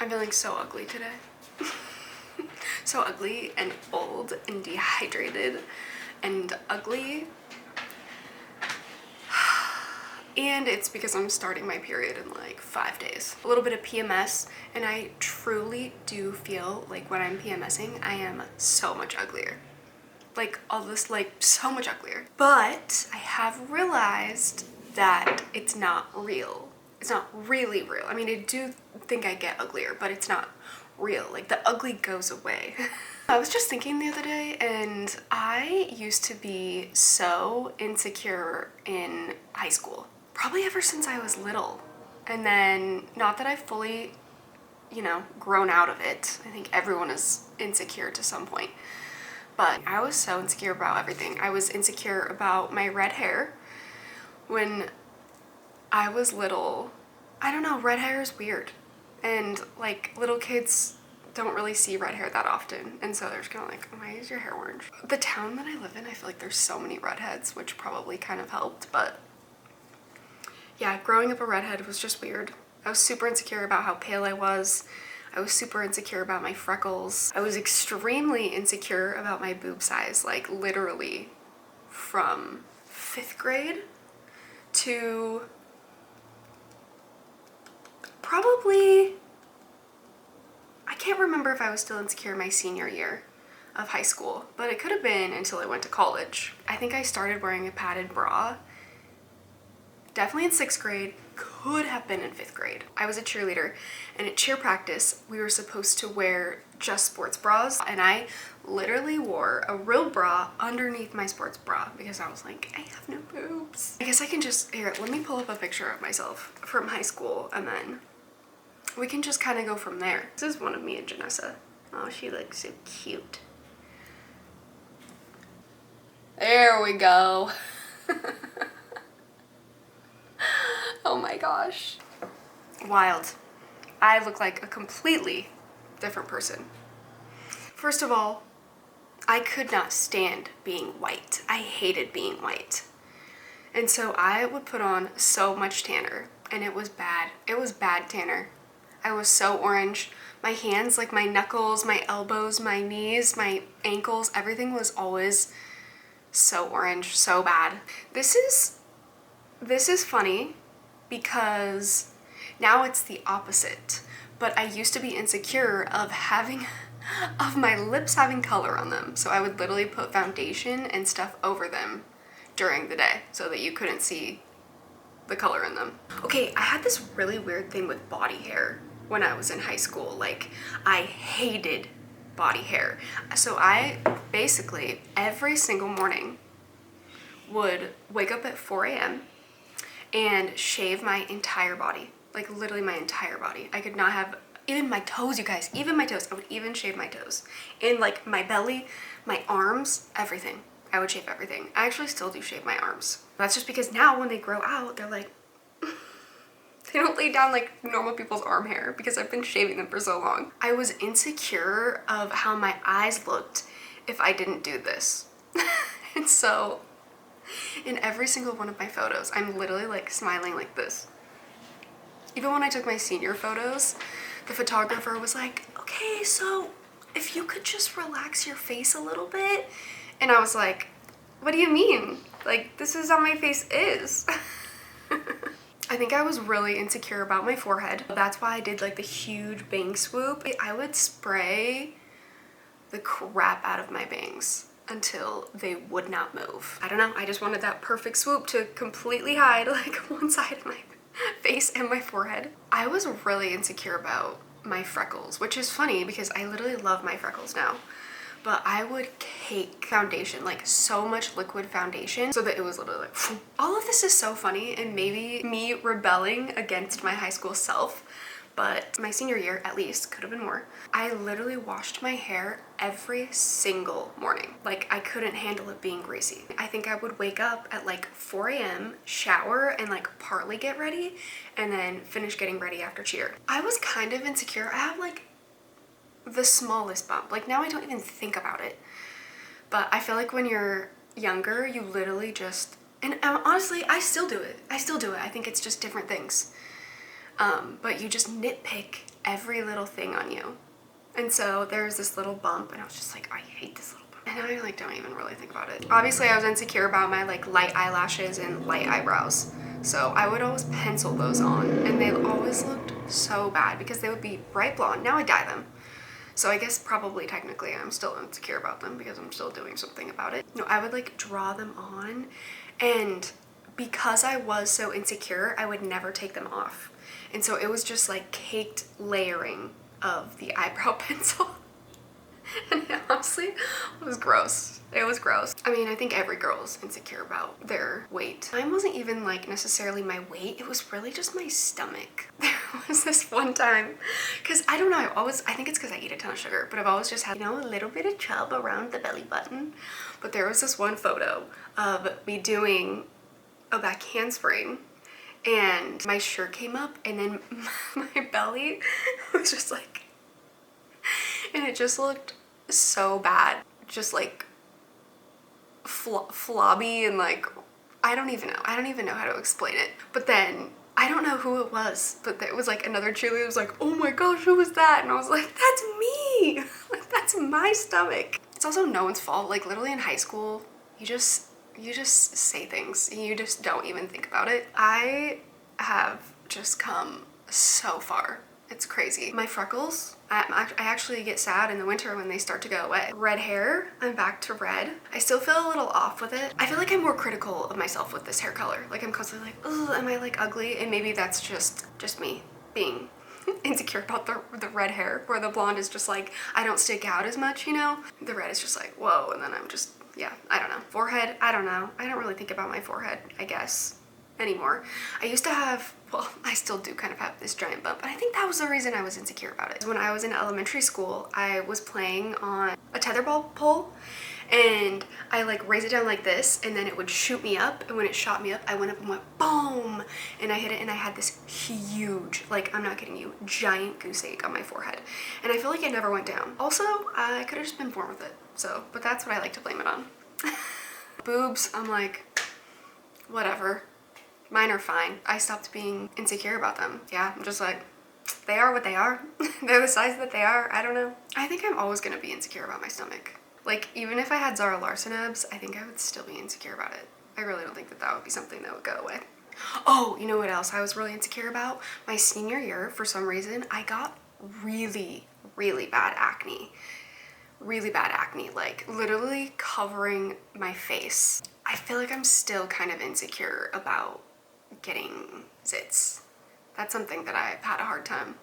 I'm feeling so ugly today. So ugly and old and dehydrated and ugly. And it's because I'm starting my period in like 5 days. A little bit of PMS, and I truly do feel like when I'm PMSing, I am so much uglier. Like all this, like so much uglier. But I have realized that it's not real. It's not really real. I mean, I do think I get uglier, but it's not real. Like the ugly goes away. I was just thinking the other day, and I used to be so insecure in high school. Probably ever since I was little. And then, not that I've fully, grown out of it. I think everyone is insecure to some point. But I was so insecure about everything. I was insecure about my red hair. When I was little, I don't know, red hair is weird. And like little kids don't really see red hair that often. And so they're just kind of like, why is your hair orange? The town that I live in, I feel like there's so many redheads, which probably kind of helped. But yeah, growing up a redhead was just weird. I was super insecure about how pale I was. I was super insecure about my freckles. I was extremely insecure about my boob size, like literally from 5th grade to probably, I can't remember if I was still insecure my senior year of high school, but it could have been until I went to college. I think I started wearing a padded bra definitely in 6th grade, could have been in 5th grade. I was a cheerleader, and at cheer practice, we were supposed to wear just sports bras, and I literally wore a real bra underneath my sports bra because I was like, I have no boobs. I guess I can just, here, let me pull up a picture of myself from high school, and then we can just kind of go from there. This is one of me and Janessa. Oh, she looks so cute. There we go. Oh my gosh. Wild. I look like a completely different person. First of all, I could not stand being white. I hated being white. And so I would put on so much tanner, and it was bad. It was bad tanner. I was so orange. My hands, like my knuckles, my elbows, my knees, my ankles, everything was always so orange, so bad. This is funny because now it's the opposite. But I used to be insecure of my lips having color on them. So I would literally put foundation and stuff over them during the day so that you couldn't see the color in them. Okay, I had this really weird thing with body hair when I was in high school. Like, I hated body hair. So I basically every single morning would wake up at 4 a.m. and shave my entire body. Like literally my entire body. I could not have, even my toes, you guys, even my toes. I would even shave my toes. And like my belly, my arms, everything. I would shave everything. I actually still do shave my arms. That's just because now when they grow out, they're like, they don't lay down like normal people's arm hair because I've been shaving them for so long. I was insecure of how my eyes looked if I didn't do this. And so in every single one of my photos, I'm literally like smiling like this. Even when I took my senior photos, the photographer was like, okay, so if you could just relax your face a little bit. And I was like, what do you mean? Like, this is how my face is. I think I was really insecure about my forehead. That's why I did like the huge bang swoop. I would spray the crap out of my bangs until they would not move. I don't know, I just wanted that perfect swoop to completely hide like one side of my face and my forehead. I was really insecure about my freckles, which is funny because I literally love my freckles now. But I would cake foundation, like so much liquid foundation, so that it was literally like, phew. All of this is so funny and maybe me rebelling against my high school self, but my senior year, at least, could have been more. I literally washed my hair every single morning. Like, I couldn't handle it being greasy. I think I would wake up at like 4 a.m., shower, and like partly get ready, and then finish getting ready after cheer. I was kind of insecure. I have like the smallest bump. Like, now I don't even think about it. But I feel like when you're younger, you literally just, and honestly, I still do it. I think it's just different things. But you just nitpick every little thing on you. And so there was this little bump and I was just like, I hate this little bump. And now I like don't even really think about it. Obviously I was insecure about my like light eyelashes and light eyebrows. So I would always pencil those on and they always looked so bad because they would be bright blonde. Now I dye them. So I guess probably technically I'm still insecure about them because I'm still doing something about it. No, I would like draw them on, and because I was so insecure, I would never take them off. And so it was just like caked layering of the eyebrow pencil. And it honestly was gross. It was gross. I mean, I think every girl is insecure about their weight. Mine wasn't even like necessarily my weight. It was really just my stomach. There was this one time, because I don't know, I think it's because I eat a ton of sugar, but I've always just had, you know, a little bit of chub around the belly button. But there was this one photo of me doing a back handspring and my shirt came up and then my belly was just like, and it just looked so bad, just like flobby and like I don't even know how to explain it. But then I don't know who it was, but it was like another cheerleader was like, oh my gosh, who was that? And I was like, that's me. Like, that's my stomach. It's also no one's fault. Like literally in high school, you just say things and you just don't even think about it. I have just come so far. It's crazy. My freckles, I actually get sad in the winter when they start to go away. Red hair, I'm back to red. I still feel a little off with it. I feel like I'm more critical of myself with this hair color. Like I'm constantly like, oh, am I like ugly? And maybe that's just me being insecure about the red hair, where the blonde is just like, I don't stick out as much, you know? The red is just like, whoa, and then I'm just, yeah, I don't know. Forehead, I don't know. I don't really think about my forehead, I guess, anymore. I used to have, well, I still do kind of have this giant bump, but I think that was the reason I was insecure about it. When I was in elementary school, I was playing on a tetherball pole and I like raised it down like this and then it would shoot me up, and when it shot me up, I went up and went boom, and I hit it and I had this huge, like I'm not kidding you, giant goose egg on my forehead, and I feel like it never went down. Also, I could have just been born with it, so, but that's what I like to blame it on. Boobs, I'm like, whatever. Mine are fine. I stopped being insecure about them. Yeah, I'm just like, they are what they are. They're the size that they are. I don't know. I think I'm always gonna be insecure about my stomach. Like, even if I had Zara Larsson abs, I think I would still be insecure about it. I really don't think that that would be something that would go away. Oh, you know what else I was really insecure about? My senior year, for some reason, I got really, really bad acne. Really bad acne, like literally covering my face. I feel like I'm still kind of insecure about getting zits. That's something that I've had a hard time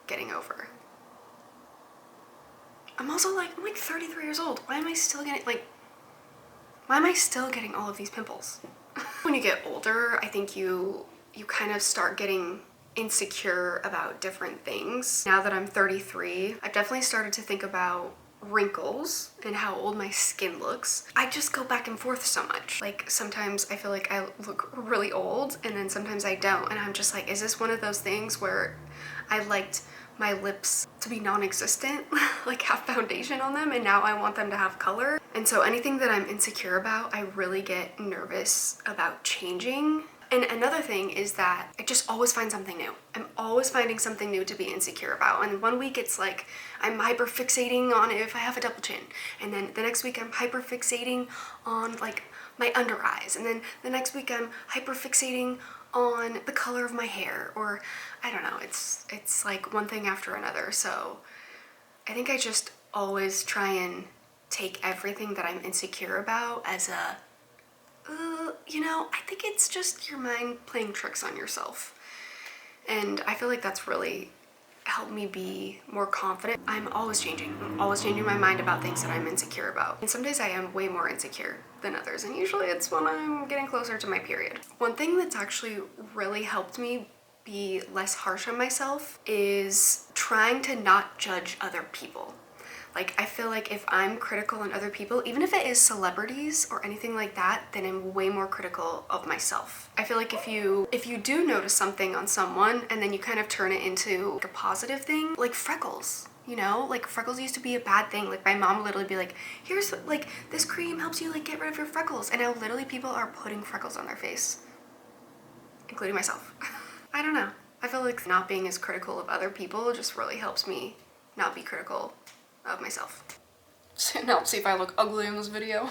getting over. I'm also like, I'm like 33 years old. Why am I still getting all of these pimples? When you get older, I think you kind of start getting insecure about different things. Now that I'm 33, I've definitely started to think about wrinkles and how old my skin looks. I just go back and forth so much. Like sometimes I feel like I look really old and then sometimes I don't, and I'm just like, is this one of those things where I liked my lips to be non-existent, like have foundation on them, and now I want them to have color? And so anything that I'm insecure about, I really get nervous about changing. And another thing is that I just always find something new. I'm always finding something new to be insecure about. And one week it's like I'm hyperfixating on if I have a double chin. And then the next week I'm hyperfixating on like my under eyes. And then the next week I'm hyperfixating on the color of my hair. Or I don't know, it's like one thing after another. So I think I just always try and take everything that I'm insecure about as a you know, I think it's just your mind playing tricks on yourself. And I feel like that's really helped me be more confident. I'm always changing. I'm always changing my mind about things that I'm insecure about. And some days I am way more insecure than others, and usually it's when I'm getting closer to my period. One thing that's actually really helped me be less harsh on myself is trying to not judge other people. Like, I feel like if I'm critical on other people, even if it is celebrities or anything like that, then I'm way more critical of myself. I feel like if you do notice something on someone and then you kind of turn it into like a positive thing, like freckles, you know? Like freckles used to be a bad thing. Like my mom would literally be like, here's like, this cream helps you like get rid of your freckles. And now literally people are putting freckles on their face, including myself. I don't know. I feel like not being as critical of other people just really helps me not be critical of myself. So now let's see if I look ugly in this video.